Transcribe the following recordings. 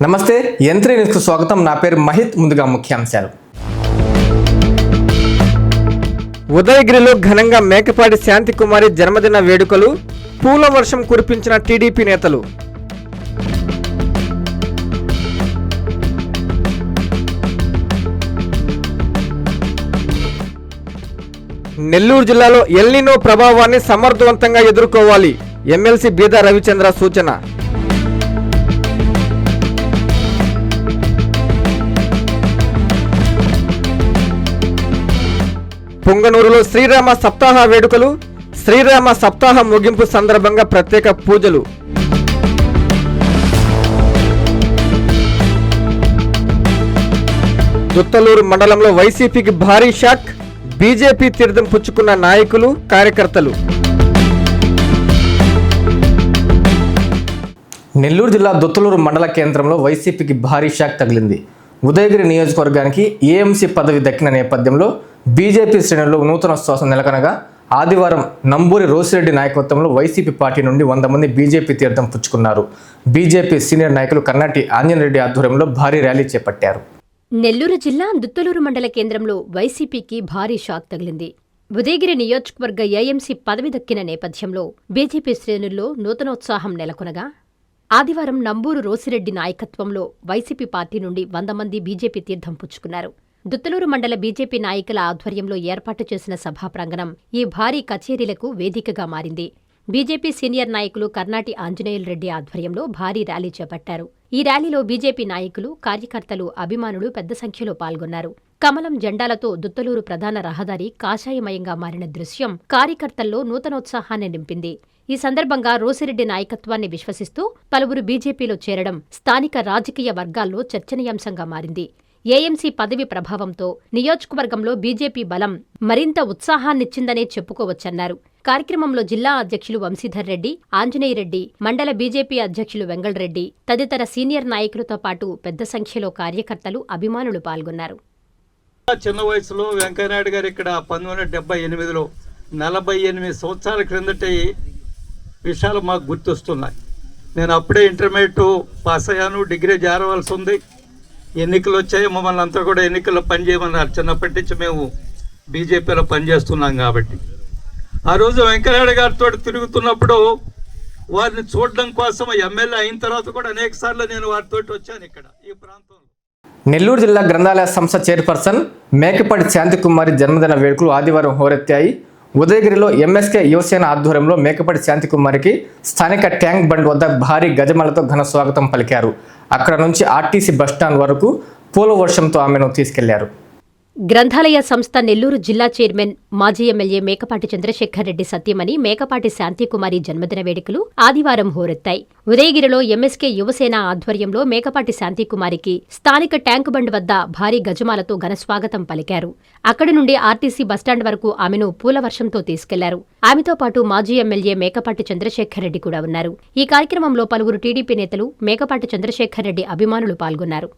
నమస్తే యంత్రి న్యూస్కు స్వాగతం. నా పేరు మహిత్. ముందుగా ముఖ్యాంశాలు. ఉదయగిరిలో ఘనంగా మేకపాటి శాంతికుమారి జన్మదిన వేడుకలు, పూల వర్షం కురిపించిన టీడీపీ నేతలు. నెల్లూరు జిల్లాలో ఎల్నినో ప్రభావాన్ని సమర్థవంతంగా ఎదుర్కోవాలి, ఎమ్మెల్సీ బీదా రవిచంద్ర సూచన. పుంగనూరులో శ్రీరామ సప్తాహ వేడుకలు, శ్రీరామ సప్తాహ ముగింపు సందర్భంగా ప్రత్యేక పూజలు. దుత్తలూరు మండలంలో వైసీపీకి భారీ షాక్, బీజేపీ తీర్థం పుచ్చుకున్న నాయకులు, కార్యకర్తలు. నెల్లూరు జిల్లా దుత్తలూరు మండల కేంద్రంలో వైసీపీకి భారీ షాక్ తగిలింది. ఉదయగిరి నియోజకవర్గానికి ఏఎంసీ పదవి దక్కిన నేపథ్యంలో బీజేపీ శ్రేణుల్లో నూతన శ్వాస నెలకొనగా ఆదివారం నంబూరి రోసిరెడ్డి నాయకత్వంలో వైసీపీ పార్టీ నుండి 100 మంది బీజేపీ తీర్థం పుచ్చుకున్నారు. బీజేపీ సీనియర్ నాయకులు కర్నాటి ఆంజనేయరెడ్డి ఆధ్వర్యంలో భారీ ర్యాలీ చేపట్టారు. నెల్లూరు జిల్లా దుత్తలూరు మండల కేంద్రంలో వైసీపీకి భారీ షాక్ తగిలింది. ఉదయగిరి నియోజకవర్గ ఏఎంసీ పదవి దక్కిన నేపథ్యంలో బీజేపీ శ్రేణుల్లో నూతనోత్సాహం నెలకొనగా ఆదివారం నంబూరు రోసిరెడ్డి నాయకత్వంలో వైసీపీ పార్టీ నుండి 100 మంది బీజేపీ తీర్థం పుచ్చుకున్నారు. దుత్తలూరు మండల బీజేపీ నాయకుల ఆధ్వర్యంలో ఏర్పాటు చేసిన సభా ప్రాంగణం ఈ భారీ కచేరీలకు వేదికగా మారింది. బీజేపీ సీనియర్ నాయకులు కర్నాటి ఆంజనేయులరెడ్డి ఆధ్వర్యంలో భారీ ర్యాలీ చేపట్టారు. ఈ ర్యాలీలో బీజేపీ నాయకులు, కార్యకర్తలు, అభిమానులు పెద్ద సంఖ్యలో పాల్గొన్నారు. కమలం జెండాలతో దుత్తలూరు ప్రధాన రహదారి కాషాయమయంగా మారిన దృశ్యం కార్యకర్తల్లో నూతనోత్సాహాన్ని నింపింది. ఈ సందర్భంగా రోసిరెడ్డి నాయకత్వాన్ని విశ్వసిస్తూ పలువురు బీజేపీలో చేరడం స్థానిక రాజకీయ వర్గాల్లో చర్చనీయాంశంగా మారింది. ఏఎంసీ పదవి ప్రభావంతో నియోజకవర్గంలో బీజేపీ బలం మరింత ఉత్సాహాన్నిచ్చిందనే చెప్పుకోవచ్చన్నారు. కార్యక్రమంలో జిల్లా అధ్యక్షులు వంశీధర్ రెడ్డి, ఆంజనేయరెడ్డి, మండల బీజేపీ అధ్యక్షులు వెంగళరెడ్డి తదితర సీనియర్ నాయకులతో పాటు పెద్ద సంఖ్యలో కార్యకర్తలు, అభిమానులు పాల్గొన్నారు. చిన్న వయసులో వెంకయ్యనాయుడు గారు ఇక్కడ 1978లో 48 సంవత్సరాల క్రిందటి విషయాలు మాకు గుర్తొస్తున్నాయి. నేను అప్పుడే ఇంటర్మీడియట్ పాస్ అయ్యాను, డిగ్రీ చేరవలసి ఉంది. ఎన్నికలు వచ్చాయి, మమ్మల్ని అంతా కూడా ఎన్నికల్లో పనిచేయమన్నారు. చిన్నప్పటి నుంచి మేము బీజేపీలో పనిచేస్తున్నాం కాబట్టి ఆ రోజు వెంకయ్యనాయుడు గారితో తిరుగుతున్నప్పుడు వారిని చూడడం కోసం ఎమ్మెల్యే అయిన తర్వాత కూడా అనేక సార్లు నేను వారితో వచ్చాను ఇక్కడ ఈ ప్రాంతంలో. నెల్లూరు జిల్లా గ్రంథాలయ సంస్థ చైర్పర్సన్ మేకపాటి శాంతికుమారి జన్మదిన వేడుకలు ఆదివారం హోరెత్తాయి. ఉదయగిరిలో ఎంఎస్కే యువసేన ఆధ్వర్యంలో మేకపాటి శాంతికుమారికి స్థానిక ట్యాంక్ బండ్ వద్ద భారీ గజమాలతో ఘన స్వాగతం పలికారు. అక్కడ నుంచి ఆర్టీసీ బస్టాండ్ వరకు పూల వర్షంతో ఆమెను తీసుకెళ్లారు. గ్రంథాలయ సంస్థ నెల్లూరు జిల్లా చైర్మన్, మాజీ ఎమ్మెల్యే మేకపాటి చంద్రశేఖర్ రెడ్డి సత్యమణి మేకపాటి శాంతికుమారి జన్మదిన వేడుకలు ఆదివారం హోరెత్తాయి. ఉదయగిరిలో ఎంఎస్కే యువసేన ఆధ్వర్యంలో మేకపాటి శాంతికుమారికి స్థానిక ట్యాంకు బండ్ వద్ద భారీ గజమాలతో ఘనస్వాగతం పలికారు. అక్కడి నుండి ఆర్టీసీ బస్టాండ్ వరకు ఆమెను పూల వర్షంతో తీసుకెళ్లారు. ఆమెతో పాటు మాజీ ఎమ్మెల్యే మేకపాటి చంద్రశేఖర్ రెడ్డి కూడా ఉన్నారు. ఈ కార్యక్రమంలో పలువురు టీడీపీ నేతలు, మేకపాటి చంద్రశేఖర్ రెడ్డి అభిమానులు పాల్గొన్నారు.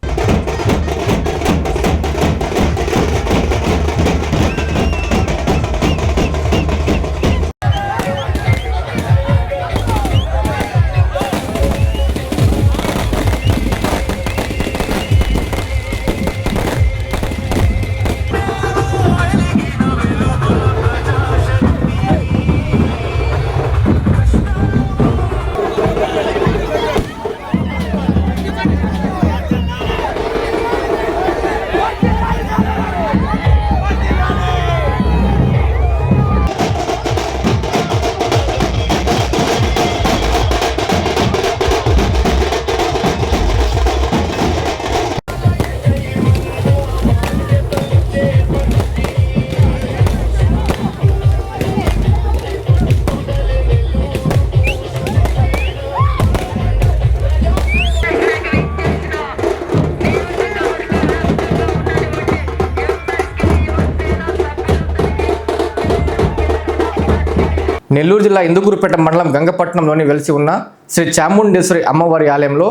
నెల్లూరు జిల్లా ఇందుకూరుపేట మండలం గంగపట్నంలోని వెలిసి ఉన్న శ్రీ చాముండేశ్వరి అమ్మవారి ఆలయంలో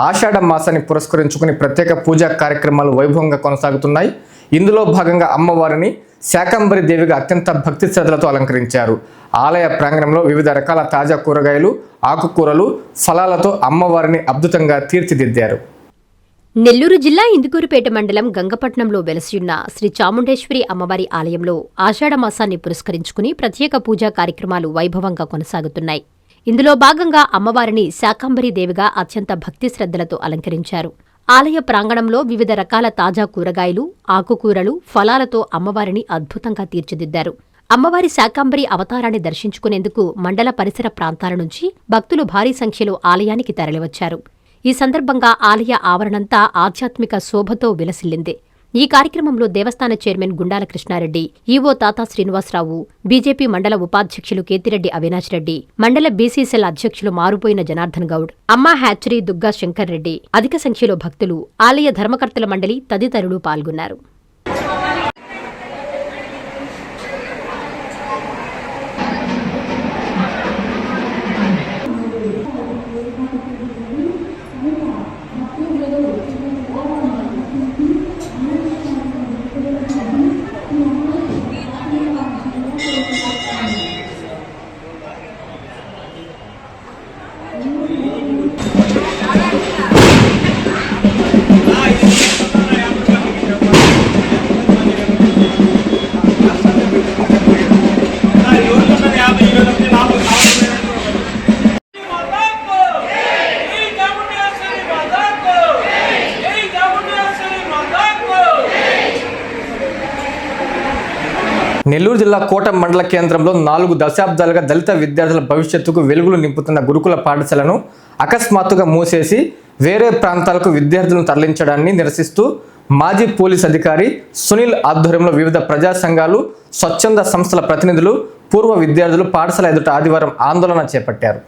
ఆషాఢ మాసాన్ని పురస్కరించుకుని ప్రత్యేక పూజా కార్యక్రమాలు వైభవంగా కొనసాగుతున్నాయి. ఇందులో భాగంగా అమ్మవారిని శాకంబరి దేవిగా అత్యంత భక్తి శ్రద్ధలతో అలంకరించారు. ఆలయ ప్రాంగణంలో వివిధ రకాల తాజా కూరగాయలు, ఆకుకూరలు, ఫలాలతో అమ్మవారిని అద్భుతంగా తీర్చిదిద్దారు. నెల్లూరు జిల్లా ఇందుకూరుపేట మండలం గంగపట్నంలో వెలసియున్న శ్రీ చాముండేశ్వరి అమ్మవారి ఆలయంలో ఆషాఢమాసాన్ని పురస్కరించుకుని ప్రత్యేక పూజా కార్యక్రమాలు వైభవంగా కొనసాగుతున్నాయి. ఇందులో భాగంగా అమ్మవారిని శాకంబరీదేవిగా అత్యంత భక్తి శ్రద్ధలతో అలంకరించారు. ఆలయ ప్రాంగణంలో వివిధ రకాల తాజా కూరగాయలు, ఆకుకూరలు, ఫలాలతో అమ్మవారిని అద్భుతంగా తీర్చిదిద్దారు. అమ్మవారి శాకంబరి అవతారాన్ని దర్శించుకునేందుకు మండల పరిసర ప్రాంతాల నుంచి భక్తులు భారీ సంఖ్యలో ఆలయానికి తరలివచ్చారు. ఈ సందర్భంగా ఆలయ ఆవరణంతా ఆధ్యాత్మిక శోభతో విలసిల్లింది. ఈ కార్యక్రమంలో దేవస్థాన చైర్మన్ గుండాల కృష్ణారెడ్డి, ఈవో తాతా శ్రీనివాసరావు, బీజేపీ మండల ఉపాధ్యక్షులు కేతిరెడ్డి అవినాష్ రెడ్డి, మండల బీసీసీఎల్ అధ్యక్షులు మారుపోయిన జనార్దన్ గౌడ్, అమ్మా హ్యాచరీ దుగ్గా శంకర్ రెడ్డి, అధిక సంఖ్యలో భక్తులు, ఆలయ ధర్మకర్తల మండలి తదితరులు పాల్గొన్నారు. నెల్లూరు జిల్లా కోట మండల కేంద్రంలో 4 దశాబ్దాలుగా దళిత విద్యార్థుల భవిష్యత్తుకు వెలుగులు నింపుతున్న గురుకుల పాఠశాలను అకస్మాత్తుగా మూసేసి వేరే ప్రాంతాలకు విద్యార్థులను తరలించడాన్ని నిరసిస్తూ మాజీ పోలీస్ అధికారి సునీల్ ఆధ్వర్యంలో వివిధ ప్రజా సంఘాలు, స్వచ్ఛంద సంస్థల ప్రతినిధులు, పూర్వ విద్యార్థులు పాఠశాల ఎదుట ఆదివారం ఆందోళన చేపట్టారు.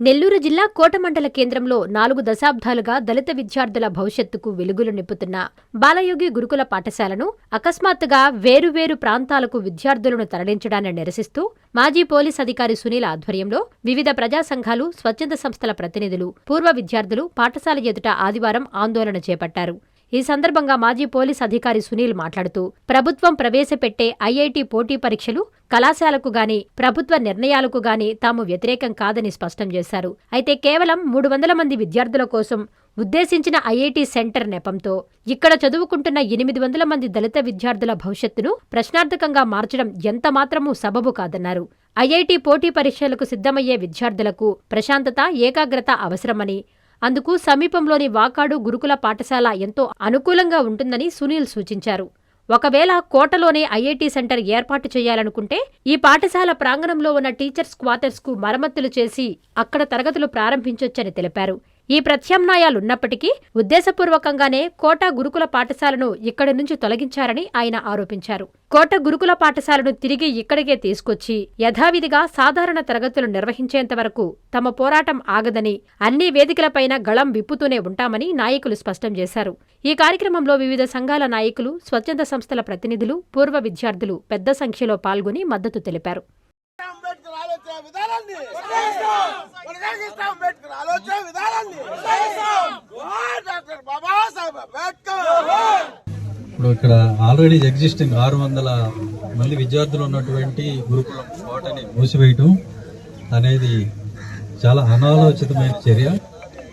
నెల్లూరు జిల్లా కోట మండల కేంద్రంలో 4 దశాబ్దాలుగా దళిత విద్యార్థుల భవిష్యత్తుకు వెలుగులు నింపుతున్న బాలయోగి గురుకుల పాఠశాలను అకస్మాత్తుగా వేరువేరు ప్రాంతాలకు విద్యార్థులను తరలించడాన్ని నిరసిస్తూ మాజీ పోలీస్ అధికారి సునీల్ ఆధ్వర్యంలో వివిధ ప్రజా సంఘాలు, స్వచ్ఛంద సంస్థల ప్రతినిధులు, పూర్వ విద్యార్థులు పాఠశాల ఎదుట ఆదివారం ఆందోళన చేపట్టారు. ఈ సందర్భంగా మాజీ పోలీస్ అధికారి సునీల్ మాట్లాడుతూ ప్రభుత్వం ప్రవేశపెట్టే ఐఐటి పోటీ పరీక్షలు, కళాశాలకు గాని, ప్రభుత్వ నిర్ణయాలకు గాని తాము వ్యతిరేకం కాదని స్పష్టం చేశారు. అయితే కేవలం 300 మంది విద్యార్థుల కోసం ఉద్దేశించిన ఐఐటి సెంటర్ నెపంతో ఇక్కడ చదువుకుంటున్న 800 మంది దళిత విద్యార్థుల భవిష్యత్తును ప్రశ్నార్థకంగా మార్చడం ఎంతమాత్రమూ సబబు కాదన్నారు. ఐఐటి పోటీ పరీక్షలకు సిద్ధమయ్యే విద్యార్థులకు ప్రశాంతత, ఏకాగ్రత అవసరమని, అందుకు సమీపంలోని వాకాడు గురుకుల పాఠశాల ఎంతో అనుకూలంగా ఉంటుందని సునీల్ సూచించారు. ఒకవేళ కోటలోనే ఐఐటి సెంటర్ ఏర్పాటు చేయాలనుకుంటే ఈ పాఠశాల ప్రాంగణంలో ఉన్న టీచర్స్ క్వార్టర్స్కు మరమ్మతులు చేసి అక్కడ తరగతులు ప్రారంభించొచ్చని తెలిపారు. ఈ ప్రత్యామ్నాయాలున్నప్పటికీ ఉద్దేశపూర్వకంగానే కోట గురుకుల పాఠశాలను ఇక్కడి నుంచి తొలగించారని ఆయన ఆరోపించారు. కోట గురుకుల పాఠశాలను తిరిగి ఇక్కడికే తీసుకొచ్చి యథావిధిగా సాధారణ తరగతులు నిర్వహించేంత వరకు తమ పోరాటం ఆగదని, అన్ని వేదికలపైన గళం విప్పుతూనే ఉంటామని నాయకులు స్పష్టం చేశారు. ఈ కార్యక్రమంలో వివిధ సంఘాల నాయకులు, స్వచ్ఛంద సంస్థల ప్రతినిధులు, పూర్వ విద్యార్థులు పెద్ద సంఖ్యలో పాల్గొని మద్దతు తెలిపారు. ఇప్పుడు ఇక్కడ ఆల్రెడీ ఎగ్జిస్టింగ్ 600 మంది విద్యార్థులు ఉన్నటువంటి గురుకులం కోటని మూసివేయటం అనేది చాలా అనాలోచితమైన చర్య.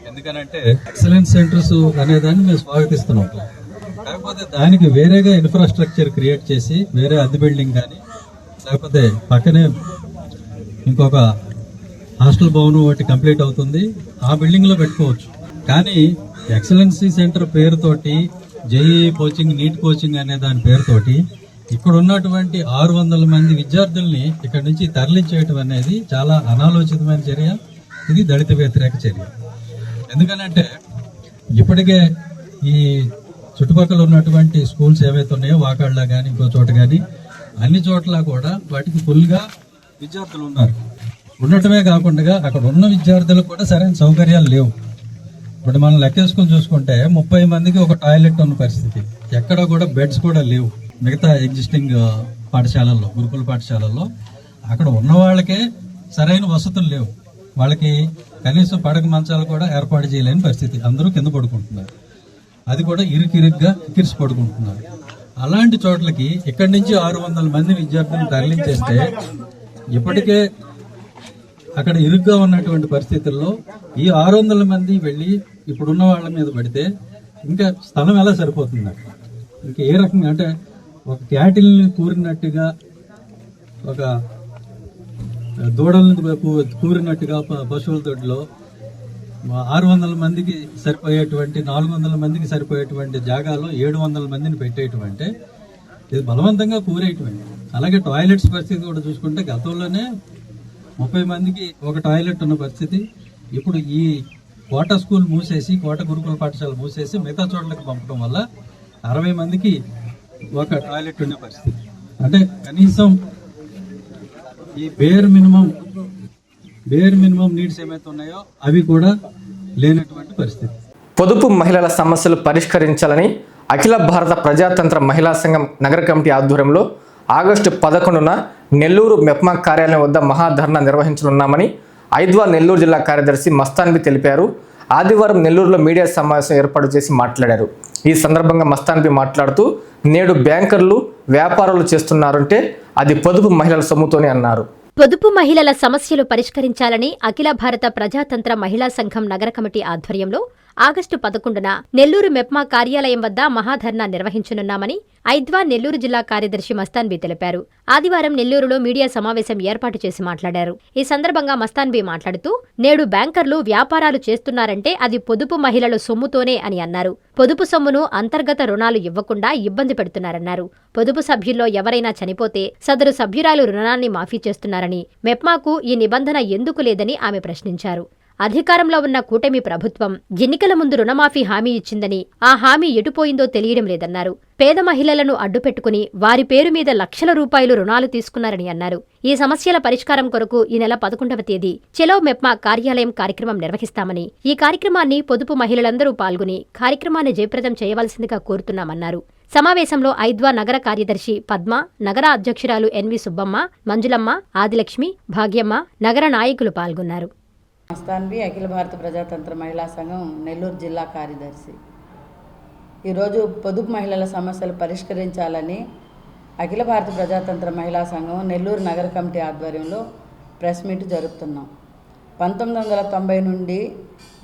ఎందుకనంటే ఎక్సలెన్స్ సెంటర్స్ అనేదాన్ని మేము స్వాగతిస్తున్నాం. కాకపోతే దానికి వేరేగా ఇన్ఫ్రాస్ట్రక్చర్ క్రియేట్ చేసి వేరే అద్దె బిల్డింగ్ కానీ, లేకపోతే పక్కనే ఇంకొక హాస్టల్ భవనం ఒకటి కంప్లీట్ అవుతుంది, ఆ బిల్డింగ్ లో పెట్టుకోవచ్చు. కానీ ఎక్సలెన్సీ సెంటర్ పేరుతోటి జేఈ కోచింగ్, నీట్ కోచింగ్ అనే దాని పేరుతోటి ఇక్కడ ఉన్నటువంటి 600 మంది విద్యార్థుల్ని ఇక్కడ నుంచి తరలించేయటం అనేది చాలా అనాలోచితమైన చర్య. ఇది దళిత వ్యతిరేక చర్య. ఎందుకనంటే ఇప్పటికే ఈ చుట్టుపక్కల ఉన్నటువంటి స్కూల్స్ ఏవైతే ఉన్నాయో, వాకాళ్ళ కానీ ఇంకో చోట కానీ, అన్ని చోట్ల కూడా వాటికి ఫుల్గా విద్యార్థులు ఉన్నారు. ఉండటమే కాకుండా అక్కడ ఉన్న విద్యార్థులకు కూడా సరైన సౌకర్యాలు లేవు. ఇప్పుడు మనం లెక్కేసుకుని చూసుకుంటే 30 మందికి ఒక టాయిలెట్ ఉన్న పరిస్థితి, ఎక్కడ కూడా బెడ్స్ కూడా లేవు. మిగతా ఎగ్జిస్టింగ్ పాఠశాలల్లో, గురుకుల పాఠశాలల్లో అక్కడ ఉన్న వాళ్ళకే సరైన వసతులు లేవు. వాళ్ళకి కనీసం పడక మంచాలు కూడా ఏర్పాటు చేయలేని పరిస్థితి. అందరూ కింద పడుకుంటున్నారు, అది కూడా ఇరుకిరుగ్గా కిరిసి పడుకుంటున్నారు. అలాంటి చోట్లకి ఇక్కడి నుంచి 600 మంది విద్యార్థులను తరలించేస్తే ఇప్పటికే అక్కడ ఇరుగ్గా ఉన్నటువంటి పరిస్థితుల్లో ఈ 600 మంది వెళ్ళి ఇప్పుడున్న వాళ్ళ మీద పడితే ఇంకా స్థలం ఎలా సరిపోతుంది అక్కడ? ఇంకా ఏ రకంగా అంటే ఒక క్యాటిల్ని కూరినట్టుగా, ఒక దూడలను కూరినట్టుగా పశువుల దొడ్లో 600 మందికి సరిపోయేటువంటి 400 మందికి సరిపోయేటువంటి జాగాలో 700 మందిని పెట్టేటువంటి ఇది బలవంతంగా కూరేటువంటి. అలాగే టాయిలెట్స్ పరిస్థితి కూడా చూసుకుంటే గతంలోనే 30 మందికి ఒక టాయిలెట్ ఉన్న పరిస్థితి. ఇప్పుడు ఈ కోట స్కూల్ మూసేసి, కోట గురుకుల పాఠశాల మూసేసి మిగతా చోట్లకి పంపడం వల్ల 60 మందికి ఒక టాయిలెట్ ఉండే పరిస్థితి. అంటే కనీసం ఈ బేర్ మినిమం నీడ్స్ ఏమైతే ఉన్నాయో అవి కూడా లేనటువంటి పరిస్థితి. పొదుపు మహిళల సమస్యలు పరిష్కరించాలని అఖిల భారత ప్రజాతంత్ర మహిళా సంఘం నగర కమిటీ ఆధ్వర్యంలో ఆగస్టు 11న నెల్లూరు మెప్మా కార్యాలయం వద్ద మహాధర్నా నిర్వహించనున్నామని ఐద్వా నెల్లూరు జిల్లా కార్యదర్శి మస్తాన్బి తెలిపారు. ఆదివారం నెల్లూరులో మీడియా సమావేశం ఏర్పాటు చేసి మాట్లాడారు. ఈ సందర్భంగా మస్తాన్బి మాట్లాడుతూ నేడు బ్యాంకర్లు వ్యాపారాలు చేస్తున్నారంటే అది పొదుపు మహిళల సొమ్ముతోనే అన్నారు. పొదుపు మహిళల సమస్యలు పరిష్కరించాలని అఖిల భారత ప్రజాతంత్ర మహిళా సంఘం నగర కమిటీ ఆధ్వర్యంలో ఆగస్టు 11న నెల్లూరు మెప్మా కార్యాలయం వద్ద మహాధర్నా నిర్వహించనున్నామని ఐద్వా నెల్లూరు జిల్లా కార్యదర్శి మస్తాన్బి తెలిపారు. ఆదివారం నెల్లూరులో మీడియా సమావేశం ఏర్పాటు చేసి మాట్లాడారు. ఈ సందర్భంగా మస్తాన్బి మాట్లాడుతూ నేడు బ్యాంకర్లు వ్యాపారాలు చేస్తున్నారంటే అది పొదుపు మహిళల సొమ్ముతోనే అని అన్నారు. పొదుపు సొమ్మును అంతర్గత రుణాలు ఇవ్వకుండా ఇబ్బంది పెడుతున్నారన్నారు. పొదుపు సభ్యుల్లో ఎవరైనా చనిపోతే సదరు సభ్యురాలు రుణాన్ని మాఫీ చేస్తున్నారని, మెప్మాకు ఈ నిబంధన ఎందుకు లేదని ఆమె ప్రశ్నించారు. అధికారంలో ఉన్న కూటమి ప్రభుత్వం ఎన్నికల ముందు రుణమాఫీ హామీ ఇచ్చిందని, ఆ హామీ ఎటుపోయిందో తెలియడం లేదన్నారు. పేద మహిళలను అడ్డుపెట్టుకుని వారి పేరు మీద లక్షల రూపాయలు రుణాలు తీసుకున్నారని అన్నారు. ఈ సమస్యల పరిష్కారం కొరకు ఈ నెల 11వ తేదీ చెలో మెప్మా కార్యాలయం కార్యక్రమం నిర్వహిస్తామని, ఈ కార్యక్రమాన్ని పొదుపు మహిళలందరూ పాల్గొని కార్యక్రమాన్ని జయప్రదం చేయవలసిందిగా కోరుతున్నామన్నారు. సమావేశంలో ఐద్వా నగర కార్యదర్శి పద్మ, నగర అధ్యక్షురాలు ఎన్వి సుబ్బమ్మ, మంజులమ్మ, ఆదిలక్ష్మి, భాగ్యమ్మ, నగర నాయకులు పాల్గొన్నారు. మస్తాన్బి, అఖిల భారత ప్రజాతంత్ర మహిళా సంఘం నెల్లూరు జిల్లా కార్యదర్శి. ఈరోజు పొదుపు మహిళల సమస్యలు పరిష్కరించాలని అఖిల భారత ప్రజాతంత్ర మహిళా సంఘం నెల్లూరు నగర కమిటీ ఆధ్వర్యంలో ప్రెస్ మీట్ జరుపుతున్నాం. 1990 నుండి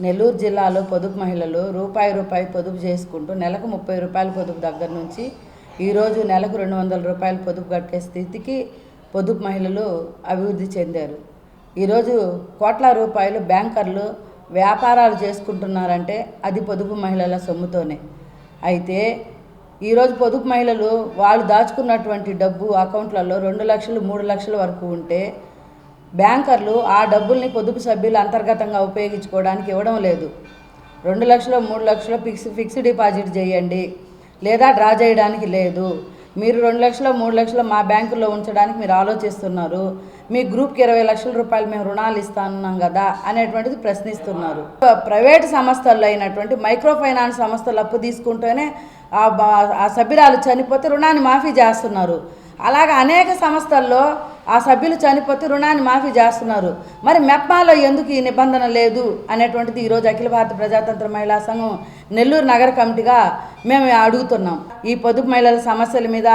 నెల్లూరు జిల్లాలో పొదుపు మహిళలు రూపాయి పొదుపు చేసుకుంటూ నెలకు 30 రూపాయల పొదుపు దగ్గర నుంచి ఈరోజు నెలకు 200 రూపాయల పొదుపు కట్టే స్థితికి పొదుపు మహిళలు అభివృద్ధి చెందారు. ఈరోజు కోట్ల రూపాయలు బ్యాంకర్లు వ్యాపారాలు చేసుకుంటున్నారంటే అది పొదుపు మహిళల సొమ్ముతోనే. అయితే ఈరోజు పొదుపు మహిళలు వాళ్ళు దాచుకున్నటువంటి డబ్బు అకౌంట్లలో 2 లక్షలు 3 లక్షల వరకు ఉంటే బ్యాంకర్లు ఆ డబ్బుల్ని పొదుపు సభ్యులు అంతర్గతంగా ఉపయోగించుకోవడానికి ఇవ్వడం లేదు. 2 లక్షలు 3 లక్షలు ఫిక్స్డ్ డిపాజిట్ చేయండి, లేదా డ్రా చేయడానికి లేదు. మీరు 2 లక్షలు 3 లక్షలు మా బ్యాంకులో ఉంచడానికి మీరు ఆలోచిస్తున్నారు. మీ గ్రూప్కి 20 లక్షల రూపాయలు మేము రుణాలు ఇస్తున్నాం కదా అనేటువంటిది ప్రశ్నిస్తున్నారు. ప్రైవేటు సంస్థల్లో అయినటువంటి మైక్రో ఫైనాన్స్ సంస్థలు అప్పు తీసుకుంటేనే ఆ సభ్యురాలు చనిపోతే రుణాన్ని మాఫీ చేస్తున్నారు. అలాగే అనేక సంస్థల్లో ఆ సభ్యులు చనిపోతే రుణాన్ని మాఫీ చేస్తున్నారు. మరి మెప్మాలో ఎందుకు ఈ నిబంధన లేదు అనేటువంటిది ఈరోజు అఖిల భారత ప్రజాతంత్ర మహిళా సంఘం నెల్లూరు నగర కమిటీగా మేము అడుగుతున్నాం. ఈ పొదుపు మహిళల సమస్యల మీద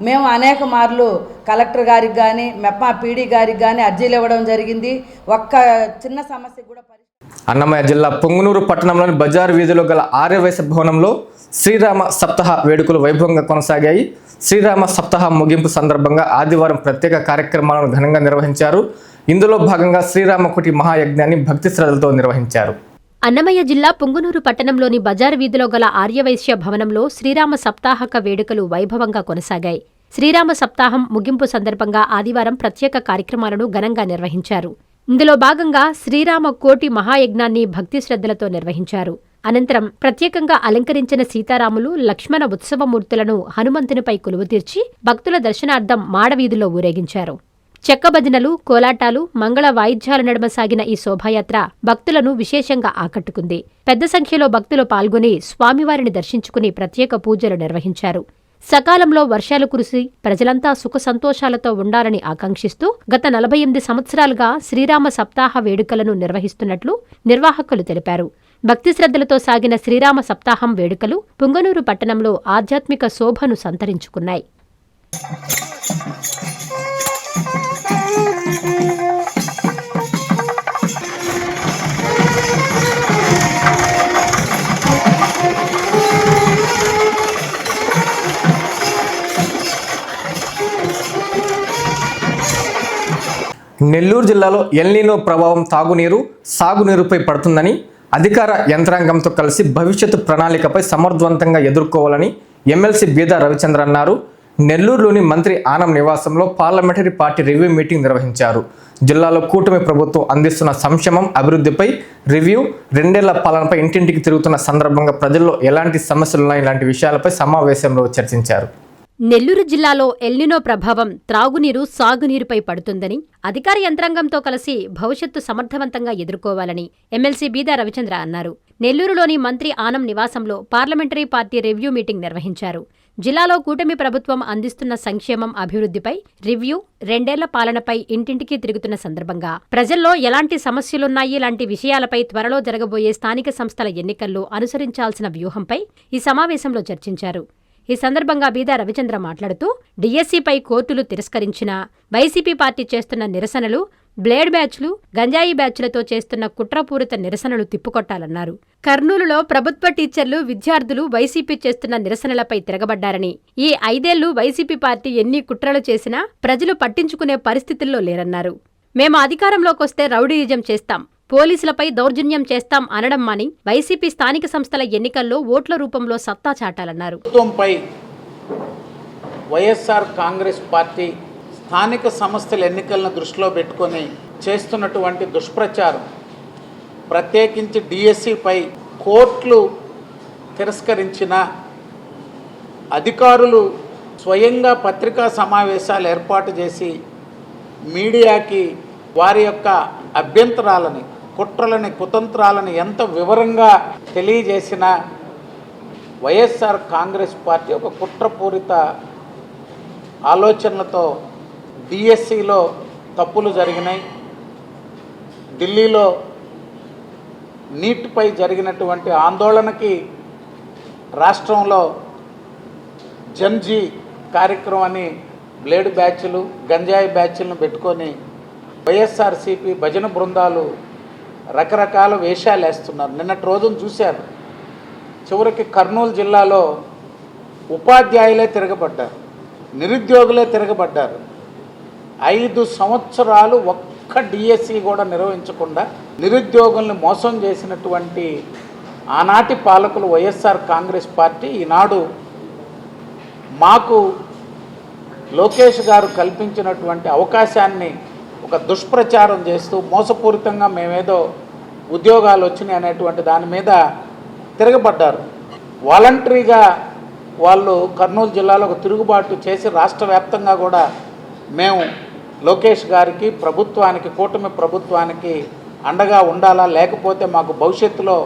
మేము అనేక మార్లు కలెక్టర్ గారికి కానీ మెప్మా పీడీ గారికి కానీ అర్జీలు ఇవ్వడం జరిగింది. ఒక్క చిన్న సమస్య కూడా అన్నమయ్య జిల్లా పొంగునూరు పట్టణంలోని బజార్ వీధిలో గల ఆర్యవైశ్య భవనంలో శ్రీరామ సప్తాహ వేడుకలు వైభవంగా కొనసాగాయి. శ్రీరామ సప్తాహ ముగింపు సందర్భంగా ఆదివారం ప్రత్యేక కార్యక్రమాలను ఘనంగా నిర్వహించారు. ఇందులో భాగంగా శ్రీరామకుటి మహాయజ్ఞాన్ని భక్తి శ్రద్ధలతో నిర్వహించారు. అన్నమయ్య జిల్లా పొంగునూరు పట్టణంలోని బజార్ వీధిలో గల ఆర్యవైశ్య భవనంలో శ్రీరామ సప్తాహక వేడుకలు వైభవంగా కొనసాగాయి. శ్రీరామ సప్తాహం ముగింపు సందర్భంగా ఆదివారం ప్రత్యేక కార్యక్రమాలను ఘనంగా నిర్వహించారు. ఇందులో భాగంగా శ్రీరామ కోటి మహాయజ్ఞాన్ని భక్తి శ్రద్ధలతో నిర్వహించారు. అనంతరం ప్రత్యేకంగా అలంకరించిన సీతారాములు, లక్ష్మణ ఉత్సవమూర్తులను హనుమంతునిపై కొలువుతీర్చి భక్తుల దర్శనార్థం మాడవీధిలో ఊరేగించారు. చెక్క భజనలు, కోలాటాలు, మంగళ వాయిద్యాల నడుమ సాగిన ఈ శోభాయాత్ర భక్తులను విశేషంగా ఆకట్టుకుంది. పెద్ద సంఖ్యలో భక్తులు పాల్గొని స్వామివారిని దర్శించుకుని ప్రత్యేక పూజలు నిర్వహించారు. సకాలంలో వర్షాలు కురిసి ప్రజలంతా సుఖ సంతోషాలతో ఉండాలని ఆకాంక్షిస్తూ గత 48 సంవత్సరాలుగా శ్రీరామ సప్తాహ వేడుకలను నిర్వహిస్తున్నట్లు నిర్వాహకులు తెలిపారు. భక్తి శ్రద్ధలతో సాగిన శ్రీరామ సప్తాహం వేడుకలు పొంగనూరు పట్టణంలో ఆధ్యాత్మిక శోభను సంతరించుకున్నాయి. నెల్లూరు జిల్లాలో ఎల్నినో ప్రభావం తాగునీరు, సాగునీరుపై పడుతుందని అధికార యంత్రాంగంతో కలిసి భవిష్యత్తు ప్రణాళికపై సమర్థవంతంగా ఎదుర్కోవాలని ఎమ్మెల్సీ బీదా రవిచంద్ర అన్నారు. నెల్లూరులోని మంత్రి ఆనం నివాసంలో పార్లమెంటరీ పార్టీ రివ్యూ మీటింగ్ నిర్వహించారు. జిల్లాలో కూటమి ప్రభుత్వం అందిస్తున్న సంక్షేమం, అభివృద్ధిపై రివ్యూ, 2 ఏళ్ల పాలనపై ఇంటింటికి తిరుగుతున్న సందర్భంగా ప్రజల్లో ఎలాంటి సమస్యలున్నాయి, ఇలాంటి విషయాలపై సమావేశంలో చర్చించారు. నెల్లూరు జిల్లాలో ఎల్నినో ప్రభావం త్రాగునీరు, సాగునీరుపై పడుతుందని అధికార యంత్రాంగంతో కలిసి భవిష్యత్తు సమర్థవంతంగా ఎదుర్కోవాలని ఎమ్మెల్సీ బీదా రవిచంద్ర అన్నారు. నెల్లూరులోని మంత్రి ఆనం నివాసంలో పార్లమెంటరీ పార్టీ రివ్యూ మీటింగ్ నిర్వహించారు. జిల్లాలో కూటమి ప్రభుత్వం అందిస్తున్న సంక్షేమం, అభివృద్ధిపై రివ్యూ, 2 ఏళ్ల పాలనపై ఇంటింటికి తిరుగుతున్న సందర్భంగా ప్రజల్లో ఎలాంటి సమస్యలున్నాయి లాంటి విషయాలపై త్వరలో జరగబోయే స్థానిక సంస్థల ఎన్నికల్లో అనుసరించాల్సిన వ్యూహంపై ఈ సమావేశంలో చర్చించారు. ఈ సందర్భంగా బీదా రవిచంద్ర మాట్లాడుతూ డిఎస్సీపై కోర్టులు తిరస్కరించిన వైసీపీ పార్టీ చేస్తున్న నిరసనలు, బ్లేడ్ బ్యాచ్లు, గంజాయి బ్యాచ్లతో చేస్తున్న కుట్రపూరిత నిరసనలు తిప్పుకొట్టాలన్నారు. కర్నూలులో ప్రభుత్వ టీచర్లు, విద్యార్థులు వైసీపీ చేస్తున్న నిరసనలపై తిరగబడ్డారని, ఈ 5 ఏళ్లు వైసీపీ పార్టీ ఎన్ని కుట్రలు చేసినా ప్రజలు పట్టించుకునే పరిస్థితుల్లో లేరన్నారు. మేము అధికారంలోకొస్తే రౌడీయిజం చేస్తాం, పోలీసులపై దౌర్జన్యం చేస్తాం అనడం మాని వైసీపీ స్థానిక సంస్థల ఎన్నికల్లో ఓట్ల రూపంలో సత్తా చాటాలన్నారు. ప్రభుత్వంపై వైఎస్ఆర్ కాంగ్రెస్ పార్టీ స్థానిక సంస్థల ఎన్నికలను దృష్టిలో పెట్టుకొని చేస్తున్నటువంటి దుష్ప్రచారం, ప్రత్యేకించి డిఎస్సిపై కోర్టులు తిరస్కరించిన అధికారులు స్వయంగా పత్రికా సమావేశాలు ఏర్పాటు చేసి మీడియాకి వారి యొక్క అభ్యంతరాలని, కుట్రలని, కుతంత్రాలను ఎంత వివరంగా తెలియజేసిన వైఎస్ఆర్ కాంగ్రెస్ పార్టీ ఒక కుట్రపూరిత ఆలోచనలతో డిఎస్సిలో తప్పులు జరిగినాయి, ఢిల్లీలో నీట్పై జరిగినటువంటి ఆందోళనకి రాష్ట్రంలో జన్జీ కార్యక్రమాన్ని బ్లేడ్ బ్యాచ్లు, గంజాయి బ్యాచ్లను పెట్టుకొని వైఎస్ఆర్సీపీ భజన బృందాలు రకరకాల వేషాలు వేస్తున్నారు. నిన్నటి రోజున చూశారు, చివరికి కర్నూలు జిల్లాలో ఉపాధ్యాయులే తిరగబడ్డారు, నిరుద్యోగులే తిరగబడ్డారు. 5 సంవత్సరాలు ఒక్క డిఎస్సి కూడా నిర్వహించకుండా నిరుద్యోగుల్ని మోసం చేసినటువంటి ఆనాటి పాలకులు వైఎస్ఆర్ కాంగ్రెస్ పార్టీ ఈనాడు మాకు లోకేష్ గారు కల్పించినటువంటి అవకాశాన్ని ఒక దుష్ప్రచారం చేస్తూ మోసపూరితంగా మేమేదో ఉద్యోగాలు వచ్చినాయి అనేటువంటి దాని మీద తిరగబడ్డారు. వాలంటరీగా వాళ్ళు కర్నూలు జిల్లాలో ఒక తిరుగుబాటు చేసి రాష్ట్ర వ్యాప్తంగా కూడా మేము లోకేష్ గారికి, ప్రభుత్వానికి, కూటమి ప్రభుత్వానికి అండగా ఉండాలా, లేకపోతే మాకు భవిష్యత్తులో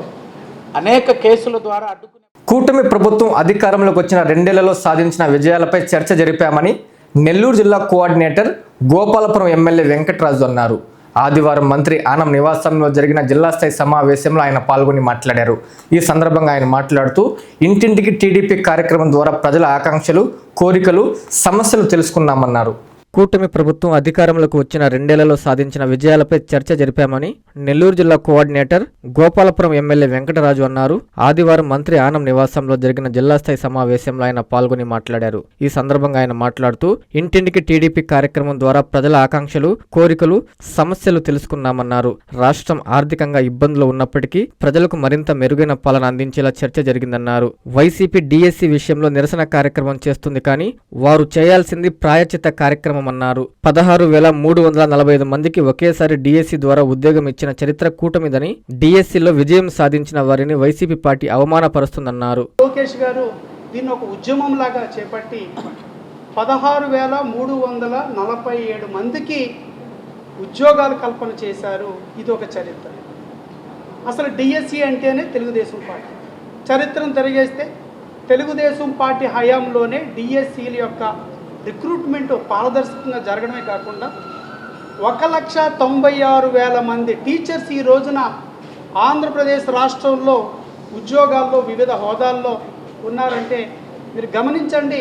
అనేక కేసుల ద్వారా అడ్డుకునే. కూటమి ప్రభుత్వం అధికారంలోకి వచ్చిన 2 ఏళ్లలో సాధించిన విజయాలపై చర్చ జరిపామని నెల్లూరు జిల్లా కోఆర్డినేటర్ గోపాలపురం ఎమ్మెల్యే వెంకటరాజు అన్నారు. ఆదివారం మంత్రి ఆనం నివాసంలో జరిగిన జిల్లా స్థాయి సమావేశంలో ఆయన పాల్గొని మాట్లాడారు. ఈ సందర్భంగా ఆయన మాట్లాడుతూ ఇంటింటికి టీడీపీ కార్యక్రమం ద్వారా ప్రజల ఆకాంక్షలు, కోరికలు, సమస్యలు తెలుసుకున్నామన్నారు. కూటమి ప్రభుత్వం అధికారంలోకి వచ్చిన 2 ఏళ్లలో సాధించిన విజయాలపై చర్చ జరిపామని నెల్లూరు జిల్లా కోఆర్డినేటర్ గోపాలపురం ఎమ్మెల్యే వెంకటరాజు అన్నారు. ఆదివారం మంత్రి ఆనం నివాసంలో జరిగిన జిల్లా స్థాయి సమావేశంలో ఆయన పాల్గొని మాట్లాడారు. ఈ సందర్భంగా ఆయన మాట్లాడుతూ ఇంటింటికి టీడీపీ కార్యక్రమం ద్వారా ప్రజల ఆకాంక్షలు, కోరికలు, సమస్యలు తెలుసుకున్నామన్నారు. రాష్ట్రం ఆర్థికంగా ఇబ్బందులు ఉన్నప్పటికీ ప్రజలకు మరింత మెరుగైన పాలన అందించేలా చర్చ జరిగిందన్నారు. వైసీపీ డిఎస్సి విషయంలో నిరసన కార్యక్రమం చేస్తుంది, కానీ వారు చేయాల్సింది ప్రాయశ్చిత్త కార్యక్రమం అన్నారు. 16,345 మందికి ఒకేసారి డిఎస్సి ద్వారా ఉద్యోగం ఇచ్చిన చరిత్ర కూటమిదని, డిఎస్సిలో విజయం సాధించిన వారిని వైసీపీ పార్టీ అవమానపరుస్తుందన్నారు. లోకేష్ గారు దీన్ని ఒక ఉద్యమం లాగా చేపట్టి 16,347 మందికి ఉద్యోగాలు కల్పన చేశారు. ఇది ఒక చరిత్ర. అసలు డిఎస్సి అంటేనే తెలుగుదేశం పార్టీ. చరిత్రను తిరిగేస్తే తెలుగుదేశం పార్టీ హయాంలోనే డిఎస్సీల యొక్క రిక్రూట్మెంట్ పారదర్శకంగా జరగడమే కాకుండా 1,96,000 మంది టీచర్స్ ఈ రోజున ఆంధ్రప్రదేశ్ రాష్ట్రంలో ఉద్యోగాల్లో వివిధ హోదాల్లో ఉన్నారంటే మీరు గమనించండి.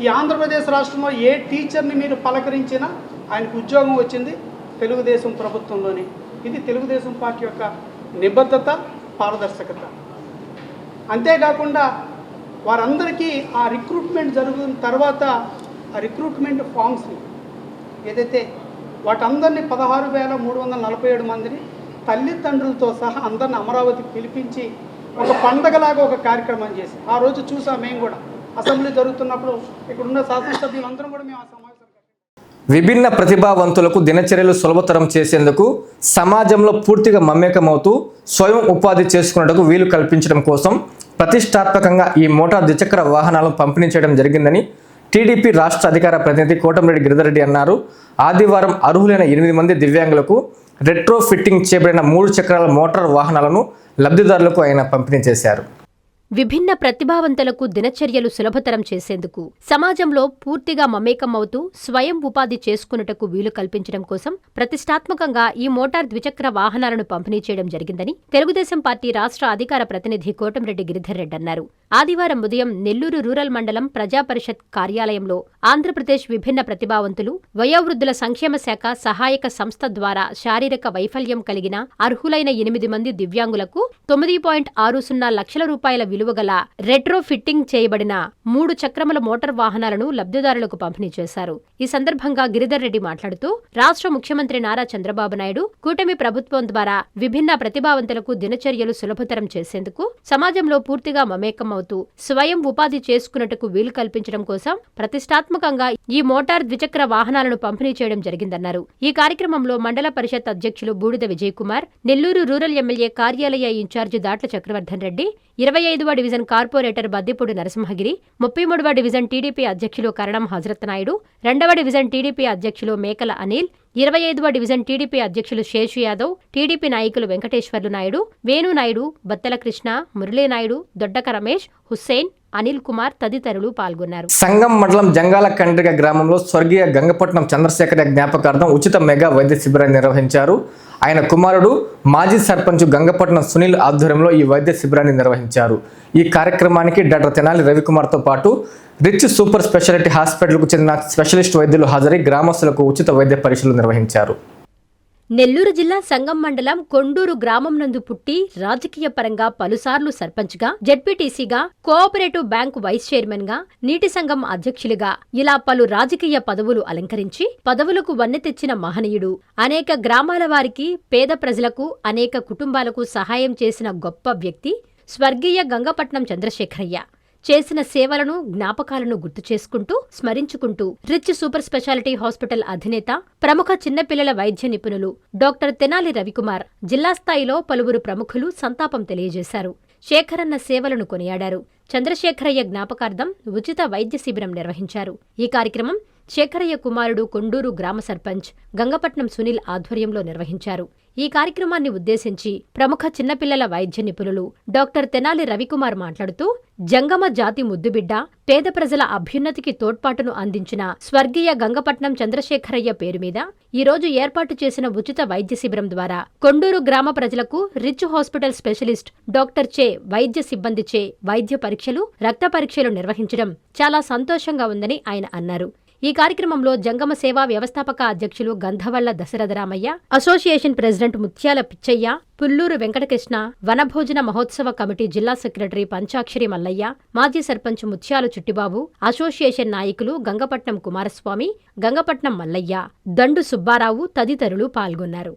ఈ ఆంధ్రప్రదేశ్ రాష్ట్రంలో ఏ టీచర్ని మీరు పలకరించినా ఆయనకు ఉద్యోగం వచ్చింది తెలుగుదేశం ప్రభుత్వంలోనే. ఇది తెలుగుదేశం పార్టీ యొక్క నిబద్ధత, పారదర్శకత. అంతేకాకుండా వారందరికీ ఆ రిక్రూట్మెంట్ జరుగుతున్న తర్వాత ఆ రిక్రూట్మెంట్ ఫామ్స్ని ఏదైతే వాటందరినీ 16,347 మందిని తల్లిదండ్రులతో సహా అందరిని అమరావతికి పిలిపించి ఒక పండగలాగా ఒక కార్యక్రమం చేసి ఆ రోజు చూసాం. మేము కూడా అసెంబ్లీ జరుగుతున్నప్పుడు ఇక్కడున్న శాసనసభ్యులందరం కూడా మేము ఆ సమావేశం. విభిన్న ప్రతిభావంతులకు దినచర్యలు సులభతరం చేసేందుకు సమాజంలో పూర్తిగా మమేకమవుతూ స్వయం ఉపాధి చేసుకున్నట్టుకు వీలు కల్పించడం కోసం ప్రతిష్టాత్మకంగా ఈ మోటార్ ద్విచక్ర వాహనాలను పంపిణీ చేయడం జరిగిందని టీడీపీ రాష్ట్ర అధికార ప్రతినిధి కోటమిరెడ్డి గిరిధర్రెడ్డి అన్నారు. ఆదివారం అర్హులైన 8 మంది దివ్యాంగులకు రెట్రో ఫిట్టింగ్ చేయబడిన 3 చక్రాల మోటార్ వాహనాలను లబ్ధిదారులకు ఆయన పంపిణీ చేశారు. విభిన్న ప్రతిభావంతులకు దినచర్యలు సులభతరం చేసేందుకు సమాజంలో పూర్తిగా మమేకమవుతూ స్వయం ఉపాధి చేసుకున్నటకు వీలు కల్పించడం కోసం ప్రతిష్టాత్మకంగా ఈ మోటార్ ద్విచక్ర వాహనాలను పంపిణీ చేయడం జరిగిందని తెలుగుదేశం పార్టీ రాష్ట్ర అధికార ప్రతినిధి కోటమిరెడ్డి గిరిధర్రెడ్డి అన్నారు. ఆదివారం ఉదయం నెల్లూరు రూరల్ మండలం ప్రజాపరిషత్ కార్యాలయంలో ఆంధ్రప్రదేశ్ విభిన్న ప్రతిభావంతులు వయోవృద్ధుల సంక్షేమ శాఖ సహాయక సంస్థ ద్వారా శారీరక వైఫల్యం కలిగిన అర్హులైన 8 మంది దివ్యాంగులకు 9.60 లక్షల రూపాయల విలువగల రెట్రో ఫిట్టింగ్ చేయబడిన 3 చక్రముల మోటార్ వాహనాలను లబ్ధిదారులకు పంపిణీ చేశారు. ఈ సందర్భంగా గిరిధర్రెడ్డి మాట్లాడుతూ రాష్ట్ర ముఖ్యమంత్రి నారా చంద్రబాబు నాయుడు కూటమి ప్రభుత్వం ద్వారా విభిన్న ప్రతిభావంతులకు దినచర్యలు సులభతరం చేసేందుకు సమాజంలో పూర్తిగా మమేకమవుతూ స్వయం ఉపాధి చేసుకున్నట్టుకు వీలు కల్పించడం కోసం ప్రతిష్టాత్మకంగా ఈ మోటార్ ద్విచక్ర వాహనాలను పంపిణీ చేయడం జరిగిందన్నారు. ఈ కార్యక్రమంలో మండల పరిషత్ అధ్యక్షులు బూడిద విజయ్ కుమార్, నెల్లూరు రూరల్ ఎమ్మెల్యే కార్యాలయ ఇన్ఛార్జి దాట్ల చక్రవర్ధన్ రెడ్డి, 25వ డివిజన్ కార్పొరేటర్ బద్దిపూడి నరసింహగిరి, 33వ డివిజన్ టీడీపీ అధ్యక్షులు కరణం హజరత్ నాయుడు, 2వ డివిజన్ టీడీపీ అధ్యక్షులు మేకల అనిల్, 25వ డివిజన్ టీడీపీ అధ్యక్షులు శేషు యాదవ్, టీడీపీ నాయకులు వెంకటేశ్వర్లు నాయుడు, వేణు నాయుడు, బత్తల కృష్ణ, మురళీనాయుడు, దొడ్డక రమేష్, హుస్సేన్, అనిల్ కుమార్ తదితరులు పాల్గొన్నారు. సంగం మండలం జంగాల కండ్రిగ గ్రామంలో స్వర్గీయ గంగపట్నం చంద్రశేఖర జ్ఞాపకార్థం ఉచిత మెగా వైద్య శిబిరాన్ని నిర్వహించారు. ఆయన కుమారుడు మాజీ సర్పంచ్ గంగపట్నం సునీల్ ఆధ్వర్యంలో ఈ వైద్య శిబిరాన్ని నిర్వహించారు. ఈ కార్యక్రమానికి డాక్టర్ తెనాలి రవికుమార్తో పాటు రిచ్ సూపర్ స్పెషాలిటీ హాస్పిటల్కు చెందిన స్పెషలిస్ట్ వైద్యులు హాజరై గ్రామస్తులకు ఉచిత వైద్య పరీక్షలు నిర్వహించారు. నెల్లూరు జిల్లా సంగం మండలం కొండూరు గ్రామం నందు పుట్టి రాజకీయ పరంగా పలుసార్లు సర్పంచ్గా, జెడ్పీటీసీగా, కోఆపరేటివ్ బ్యాంకు వైస్ చైర్మన్గా, నీటి సంఘం అధ్యక్షులుగా ఇలా పలు రాజకీయ పదవులు అలంకరించి పదవులకు వన్నె తెచ్చిన మహనీయుడు. అనేక గ్రామాల వారికి, పేద ప్రజలకు, అనేక కుటుంబాలకు సహాయం చేసిన గొప్ప వ్యక్తి స్వర్గీయ గంగపట్నం చంద్రశేఖరయ్య. చేసిన సేవలను, జ్ఞాపకాలను గుర్తు చేసుకుంటూ, స్మరించుకుంటూ రిచ్ సూపర్ స్పెషాలిటీ హాస్పిటల్ అధినేత, ప్రముఖ చిన్నపిల్లల వైద్య నిపుణులు డాక్టర్ తెనాలి రవికుమార్ జిల్లా స్థాయిలో పలువురు ప్రముఖులు సంతాపం తెలియజేశారు. శేఖరన్న సేవలను కొనియాడారు. చంద్రశేఖరయ్య జ్ఞాపకార్థం ఉచిత వైద్య శిబిరం నిర్వహించారు. ఈ కార్యక్రమం శేఖరయ్య కుమారుడు కొండూరు గ్రామ సర్పంచ్ గంగపట్నం సునీల్ ఆధ్వర్యంలో నిర్వహించారు. ఈ కార్యక్రమాన్ని ఉద్దేశించి ప్రముఖ చిన్నపిల్లల వైద్య నిపుణులు డాక్టర్ తెనాలి రవికుమార్ మాట్లాడుతూ, జంగమ జాతి ముద్దుబిడ్డ, పేద ప్రజల అభ్యున్నతికి తోడ్పాటును అందించిన స్వర్గీయ గంగపట్నం చంద్రశేఖరయ్య పేరు మీద ఈరోజు ఏర్పాటు చేసిన ఉచిత వైద్య శిబిరం ద్వారా కొండూరు గ్రామ ప్రజలకు రిచ్ హాస్పిటల్ స్పెషలిస్ట్ డాక్టర్ చే వైద్య సిబ్బందిచే వైద్య పరీక్షలు, రక్త పరీక్షలు నిర్వహించడం చాలా సంతోషంగా ఉందని ఆయన అన్నారు. ఈ కార్యక్రమంలో జంగమ సేవా వ్యవస్థాపక అధ్యక్షులు గంధవళ్ల దశరథరామయ్య, అసోసియేషన్ ప్రెసిడెంట్ ముత్యాల పిచ్చయ్య, పుల్లూరు వెంకటకృష్ణ, వనభోజన మహోత్సవ కమిటీ జిల్లా సెక్రటరీ పంచాక్షరి మల్లయ్య, మాజీ సర్పంచ్ ముత్యాలు చుట్టిబాబు, అసోసియేషన్ నాయకులు గంగపట్నం కుమారస్వామి, గంగపట్నం మల్లయ్య, దండు సుబ్బారావు తదితరులు పాల్గొన్నారు.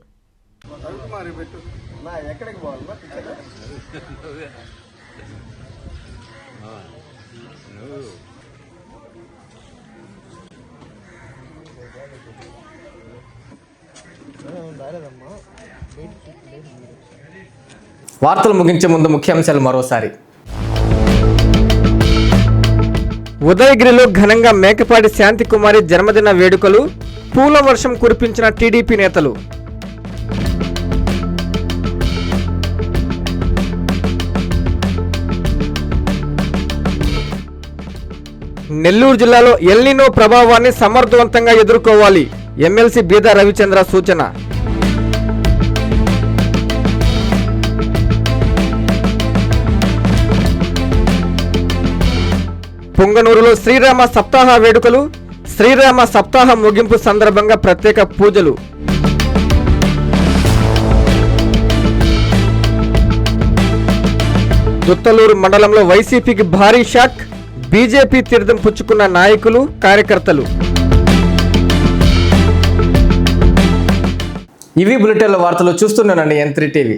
వార్తలు ముగించే ముందు ముఖ్యాంశాలు మరోసారి. ఉదయగిరిలో ఘనంగా మేకపాటి శాంతికుమారి జన్మదిన వేడుకలు, పూల వర్షం కురిపించిన టీడీపీ నేతలు. నెల్లూరు జిల్లాలో ఎల్నినో ప్రభావాన్ని సమర్థవంతంగా ఎదుర్కోవాలి, ఎమ్మెల్సీ బీదా రవిచంద్ర సూచన. పుంగనూరులో శ్రీరామ సప్తాహ వేడుకలు, శ్రీరామ సప్తాహ ముగింపు సందర్భంగా ప్రత్యేక పూజలు. దుత్తలూరు మండలంలో వైసీపీకి భారీ షాక్, బీజేపీ తీర్థం పుచ్చుకున్న నాయకులు, కార్యకర్తలు. ఇవి బులెటిన్ల వార్తలు చూస్తున్నానండి N3 టీవీ.